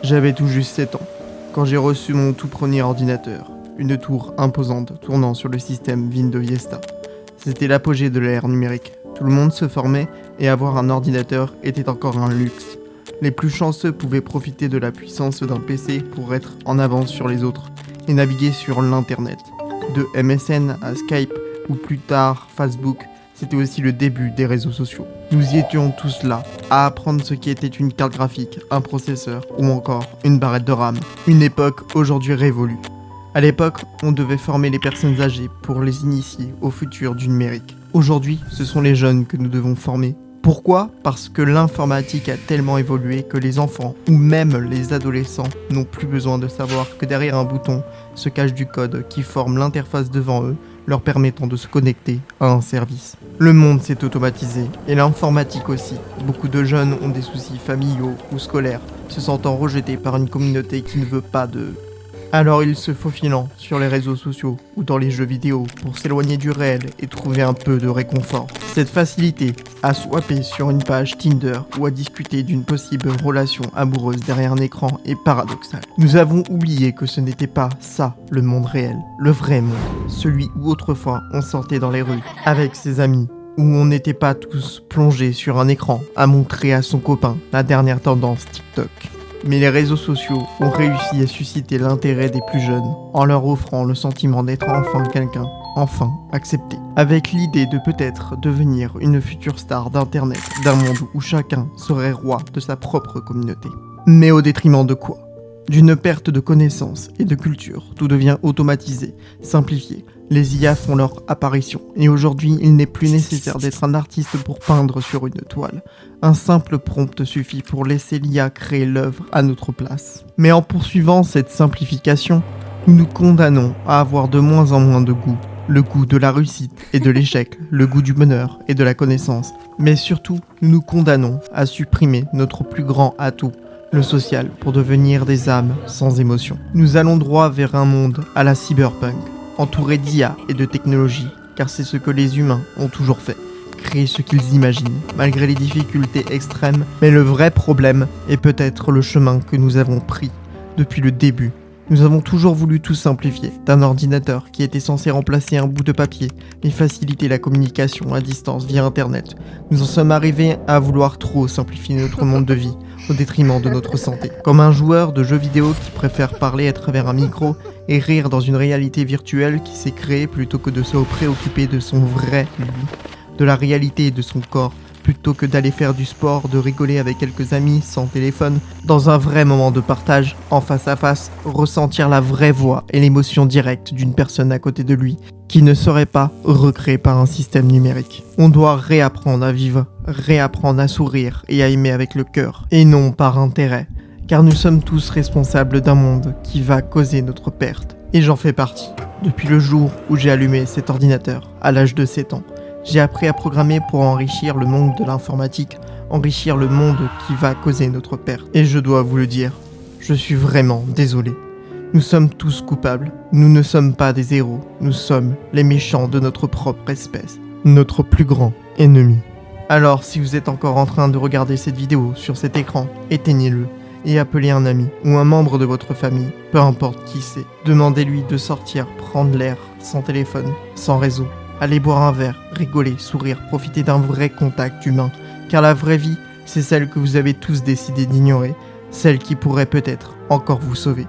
J'avais tout juste 7 ans, quand j'ai reçu mon tout premier ordinateur, une tour imposante tournant sur le système Windows Vista. C'était l'apogée de l'ère numérique. Tout le monde se formait et avoir un ordinateur était encore un luxe. Les plus chanceux pouvaient profiter de la puissance d'un PC pour être en avance sur les autres et naviguer sur l'internet. De MSN à Skype ou plus tard Facebook, c'était aussi le début des réseaux sociaux. Nous y étions tous là, à apprendre ce qu'était une carte graphique, un processeur ou encore une barrette de RAM. Une époque aujourd'hui révolue. À l'époque, on devait former les personnes âgées pour les initier au futur du numérique. Aujourd'hui, ce sont les jeunes que nous devons former. Pourquoi ? Parce que l'informatique a tellement évolué que les enfants ou même les adolescents n'ont plus besoin de savoir que derrière un bouton se cache du code qui forme l'interface devant eux, leur permettant de se connecter à un service. Le monde s'est automatisé, et l'informatique aussi. Beaucoup de jeunes ont des soucis familiaux ou scolaires, se sentant rejetés par une communauté qui ne veut pas d'eux. Alors ils se faufilant sur les réseaux sociaux ou dans les jeux vidéo pour s'éloigner du réel et trouver un peu de réconfort. Cette facilité à swapper sur une page Tinder ou à discuter d'une possible relation amoureuse derrière un écran est paradoxale. Nous avons oublié que ce n'était pas ça le monde réel, le vrai monde, celui où autrefois on sortait dans les rues avec ses amis, où on n'était pas tous plongés sur un écran à montrer à son copain la dernière tendance TikTok. Mais les réseaux sociaux ont réussi à susciter l'intérêt des plus jeunes en leur offrant le sentiment d'être enfin quelqu'un, enfin accepté. Avec l'idée de peut-être devenir une future star d'internet, d'un monde où chacun serait roi de sa propre communauté. Mais au détriment de quoi ? D'une perte de connaissances et de culture, tout devient automatisé, simplifié. Les IA font leur apparition, et aujourd'hui, il n'est plus nécessaire d'être un artiste pour peindre sur une toile. Un simple prompt suffit pour laisser l'IA créer l'œuvre à notre place. Mais en poursuivant cette simplification, nous nous condamnons à avoir de moins en moins de goût. Le goût de la réussite et de l'échec, le goût du bonheur et de la connaissance. Mais surtout, nous nous condamnons à supprimer notre plus grand atout, le social, pour devenir des âmes sans émotion. Nous allons droit vers un monde à la cyberpunk, entouré d'IA et de technologie, car c'est ce que les humains ont toujours fait, créer ce qu'ils imaginent, malgré les difficultés extrêmes. Mais le vrai problème est peut-être le chemin que nous avons pris depuis le début. Nous avons toujours voulu tout simplifier, d'un ordinateur qui était censé remplacer un bout de papier et faciliter la communication à distance via Internet. Nous en sommes arrivés à vouloir trop simplifier notre monde de vie, au détriment de notre santé. Comme un joueur de jeux vidéo qui préfère parler à travers un micro et rire dans une réalité virtuelle qui s'est créée plutôt que de se préoccuper de son vrai lui, de la réalité de son corps, plutôt que d'aller faire du sport, de rigoler avec quelques amis sans téléphone, dans un vrai moment de partage, en face à face, ressentir la vraie voix et l'émotion directe d'une personne à côté de lui, qui ne serait pas recréée par un système numérique. On doit réapprendre à vivre, réapprendre à sourire et à aimer avec le cœur, et non par intérêt, car nous sommes tous responsables d'un monde qui va causer notre perte. Et j'en fais partie. Depuis le jour où j'ai allumé cet ordinateur, à l'âge de 7 ans, j'ai appris à programmer pour enrichir le monde de l'informatique, enrichir le monde qui va causer notre perte. Et je dois vous le dire, je suis vraiment désolé. Nous sommes tous coupables. Nous ne sommes pas des héros. Nous sommes les méchants de notre propre espèce. Notre plus grand ennemi. Alors, si vous êtes encore en train de regarder cette vidéo sur cet écran, éteignez-le et appelez un ami ou un membre de votre famille, peu importe qui c'est. Demandez-lui de sortir, prendre l'air, sans téléphone, sans réseau. Allez boire un verre, rigoler, sourire, profiter d'un vrai contact humain. Car la vraie vie, c'est celle que vous avez tous décidé d'ignorer, celle qui pourrait peut-être encore vous sauver.